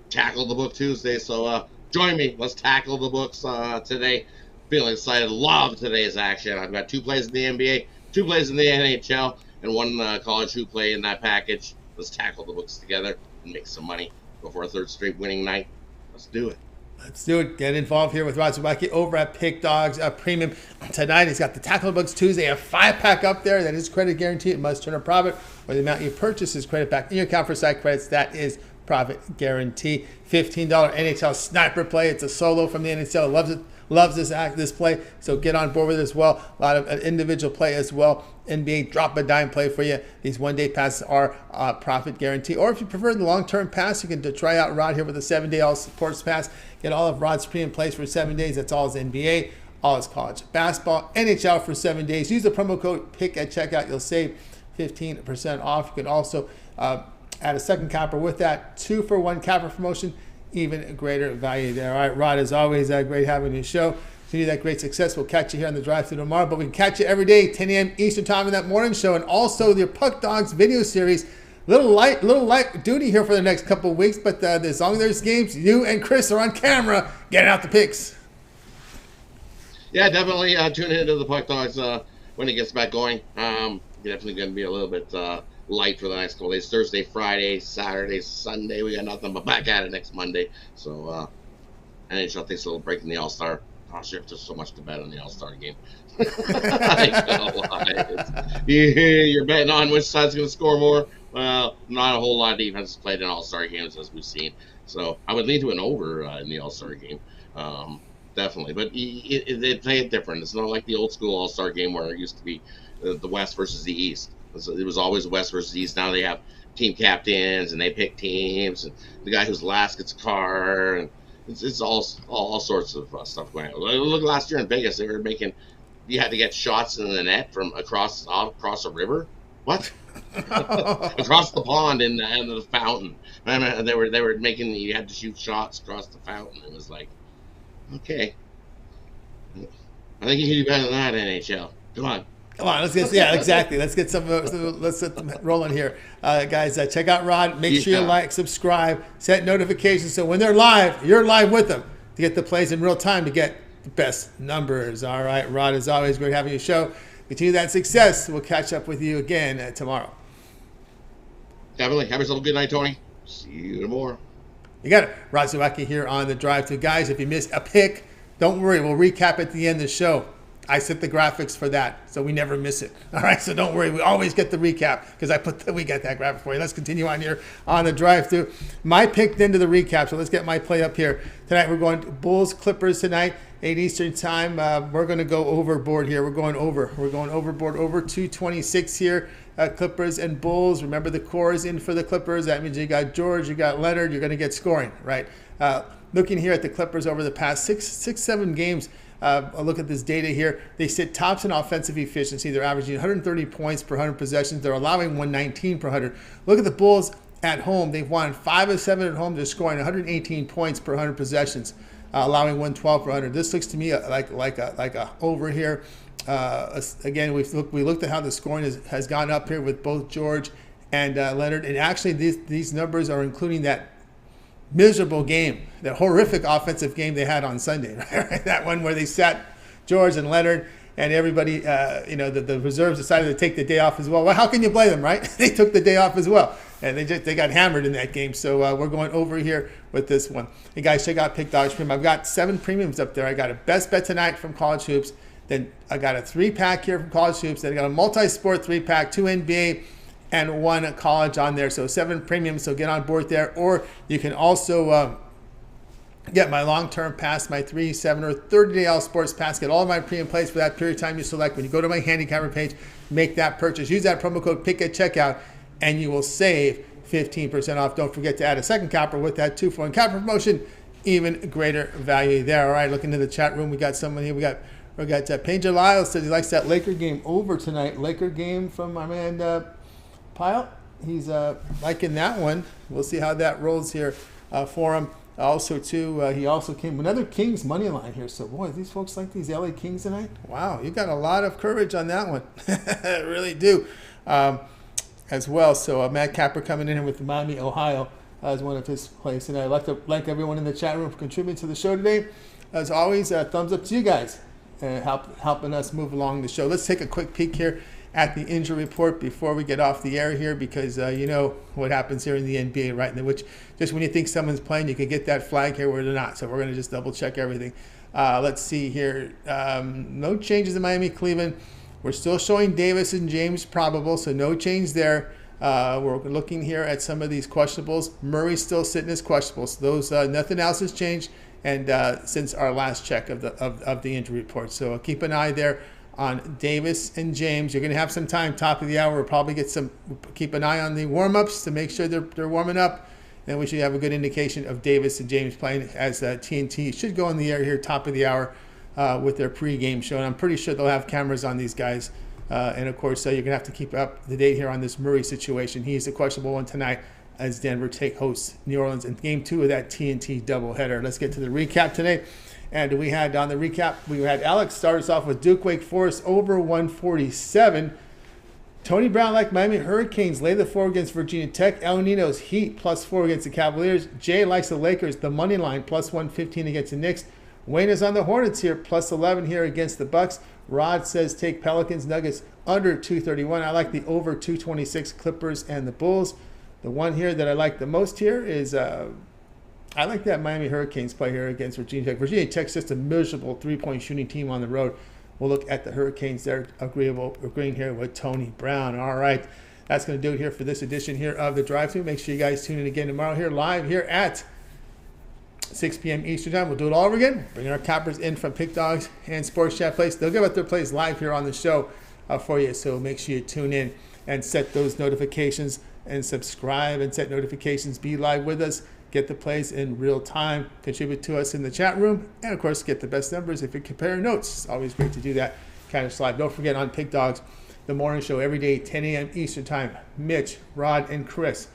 Tackle the Book Tuesday. So join me. Let's tackle the books today. Feeling excited. Love today's action. I've got 2 plays in the NBA, 2 plays in the NHL, and 1 college hoop play in that package. Let's tackle the books together and make some money. Go for a 3rd straight winning night. Let's do it. Let's do it. Get involved here with Rod Zawacki over at Pick Dogs Premium. Tonight, he's got the Tackle the Books Tuesday, a 5-pack up there. That is credit guaranteed. It must turn a profit, or the amount you purchase is credit back in your account for site credits. That is profit guarantee. $15 NHL sniper play. It's a solo from the NHL. Loves this play, so get on board with it as well. A lot of individual play as well. NBA drop a dime play for you. These 1-day passes are profit guarantee. Or if you prefer the long-term pass, you can try out Rod here with a 7-day all sports pass. Get all of Rod's premium plays for 7 days. That's all his NBA, all his college basketball, NHL for 7 days. Use the promo code PICK at checkout. You'll save 15% off. You can also add a second capper with that 2-for-1 capper promotion. Even greater value there. All right, Rod, as always, great having you show. Continue that great success. We'll catch you here on the drive-thru tomorrow, but we can catch you every day, 10 a.m. Eastern time in that morning show, and also your Puck Dogs video series. Little light duty here for the next couple of weeks, but as long as there's games, you and Chris are on camera getting out the picks. Yeah, definitely tune into the Puck Dogs when it gets back going. Definitely going to be a little bit light for the next couple days. Thursday, Friday, Saturday, Sunday. We got nothing but back at it next Monday. So NHL takes a little break in the All-Star. Gosh, there's just so much to bet on the All-Star game. You're betting on which side's going to score more. Well, not a whole lot of defense played in All-Star games as we've seen. So I would lean to an over in the All-Star game. Definitely. But they play it different. It's not like the old school All-Star game where it used to be the West versus the East. It was always West versus East. Now they have team captains and they pick teams, and the guy who's last gets a car, and it's all sorts of stuff going on. Look, last year in Vegas, they were making you had to get shots in the net from across a river. What? Across the pond in the fountain. I mean, they were making you had to shoot shots across the fountain. It was like, okay, I think you can do better than that, NHL. Come on. Come on, let's get some rolling here, guys. Check out Rod. Make sure you like, subscribe, set notifications so when they're live, you're live with them to get the plays in real time to get the best numbers. All right, Rod, as always, great having you show. Continue that success. We'll catch up with you again tomorrow. Definitely. Have yourself a good night, Tony. See you tomorrow. You got it. Rod Zawacki here on the drive-thru. Guys, if you missed a pick, don't worry. We'll recap at the end of the show. I set the graphics for that, so we never miss it. All right, so don't worry. We always get the recap because we got that graphic for you. Let's continue on here on the drive-thru. My pick into the recap, so let's get my play up here. Tonight we're going to Bulls Clippers tonight, 8 Eastern time. We're going to go overboard here. We're going overboard over 226 here. Clippers and Bulls. Remember the core is in for the Clippers. That means you got George, you got Leonard. You're going to get scoring, right? Looking here at the Clippers over the past 7 games. A look at this data here. They sit tops in offensive efficiency. They're averaging 130 points per 100 possessions. They're allowing 119 per 100. Look at the Bulls at home. They've won 5 of 7 at home. They're scoring 118 points per 100 possessions, allowing 112 per 100. This looks to me like a over here. Again, we looked at how the scoring has gone up here with both George and Leonard, and actually these numbers are including that miserable game, that horrific offensive game they had on Sunday, right? That one where they sat George and Leonard and everybody, the reserves decided to take the day off as well. Well, how can you blame them, right? They took the day off as well, and they got hammered in that game. So we're going over here with this one. Hey guys, check out Pick Dogs Premium. I've got 7 premiums up there. I got a best bet tonight from College Hoops. Then I got a 3-pack here from College Hoops. Then I got a multi-sport 3-pack, 2 NBA, and 1 college on there. So 7 premiums, so get on board there. Or you can also get my long-term pass, my 3, 7, or 30-day all sports pass. Get all of my pre and plays for that period of time you select. When you go to my Handicapper page, make that purchase. Use that promo code PICK at checkout, and you will save 15% off. Don't forget to add a second capper with that 2-for-1 capper promotion. Even greater value there. All right, looking into the chat room, we got someone here. We got Pager Lyles says he likes that Laker game over tonight. Laker game from my man Pyle. He's liking that one. We'll see how that rolls here for him. Also, too, he also came with another Kings money line here. So, boy, these folks like these LA Kings tonight. Wow, you got a lot of courage on that one. Really do. As well. So, Matt Capper coming in here with Miami, Ohio as one of his plays. And I'd like to thank everyone in the chat room for contributing to the show today. As always, thumbs up to you guys helping us move along the show. Let's take a quick peek here at the injury report before we get off the air here, because you know what happens here in the NBA, right? In which just when you think someone's playing, you can get that flag here where they're not. So we're going to just double check everything. Let's see here. No changes in Miami, Cleveland. We're still showing Davis and James probable, so no change there. We're looking here at some of these questionables. Murray's still sitting as questionable. So those nothing else has changed, and since our last check of the injury report. So keep an eye there on Davis and James. You're going to have some time, top of the hour. We'll probably keep an eye on the warm-ups to make sure they're warming up. And we should have a good indication of Davis and James playing, as TNT should go on the air here, top of the hour, with their pregame show. And I'm pretty sure they'll have cameras on these guys. And, of course, you're going to have to keep up to date here on this Murray situation. He's a questionable one tonight as Denver hosts New Orleans in Game 2 of that TNT doubleheader. Let's get to the recap today. And we had on the recap, we had Alex start us off with Duke Wake Forest over 147. Tony Brown like Miami Hurricanes lay the 4 against Virginia Tech. El Nino's Heat +4 against the Cavaliers. Jay likes the Lakers, the money line +115 against the Knicks. Wayne is on the Hornets here, +11 here against the Bucks. Rod says take Pelicans Nuggets under 231. I like the over 226 Clippers and the Bulls. The one here that I like the most here is I like that Miami Hurricanes play here against Virginia Tech. Virginia Tech's just a miserable 3-point shooting team on the road. We'll look at the Hurricanes there, agreeing here with Tony Brown. All right, that's going to do it here for this edition here of the Drive-Thru. Make sure you guys tune in again tomorrow here live here at 6 p.m. Eastern Time. We'll do it all over again. Bringing our cappers in from Pick Dogs and Sports Chat Place. They'll give out their plays live here on the show for you. So make sure you tune in and set those notifications and subscribe and set notifications. Be live with us. Get the plays in real time. Contribute to us in the chat room. And, of course, get the best numbers if you compare notes. It's always great to do that kind of live. Don't forget on Pick Dogs, the morning show every day, 10 a.m. Eastern Time. Mitch, Rod, and Chris.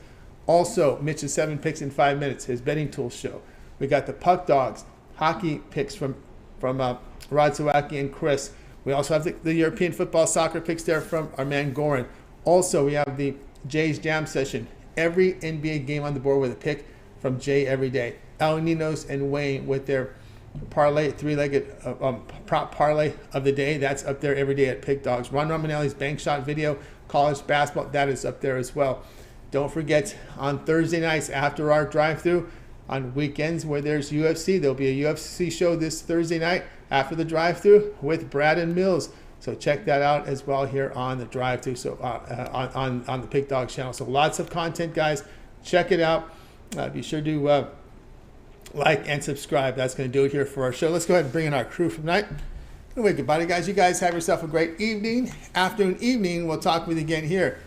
Also, Mitch's 7 picks in 5 minutes, his betting tools show. We got the Puck Dogs hockey picks from Rod Zawacki and Chris. We also have the European football soccer picks there from our man Goran. Also, we have the Jay's Jam session. Every NBA game on the board with a pick from Jay every day. El Ninos and Wayne with their parlay, 3-legged prop parlay of the day. That's up there every day at Pick Dogs. Ron Romanelli's bank shot video, college basketball, that is up there as well. Don't forget, on Thursday nights after our drive-thru, on weekends where there's UFC, there'll be a UFC show this Thursday night after the drive-thru with Brad and Mills. So check that out as well here on the drive-thru, so on the Pick Dogs channel. So lots of content, guys. Check it out. Be sure to like and subscribe. That's going to do it here for our show. Let's go ahead and bring in our crew for tonight. Anyway, goodbye, guys. You guys have yourself a great evening, afternoon, evening. We'll talk with you again here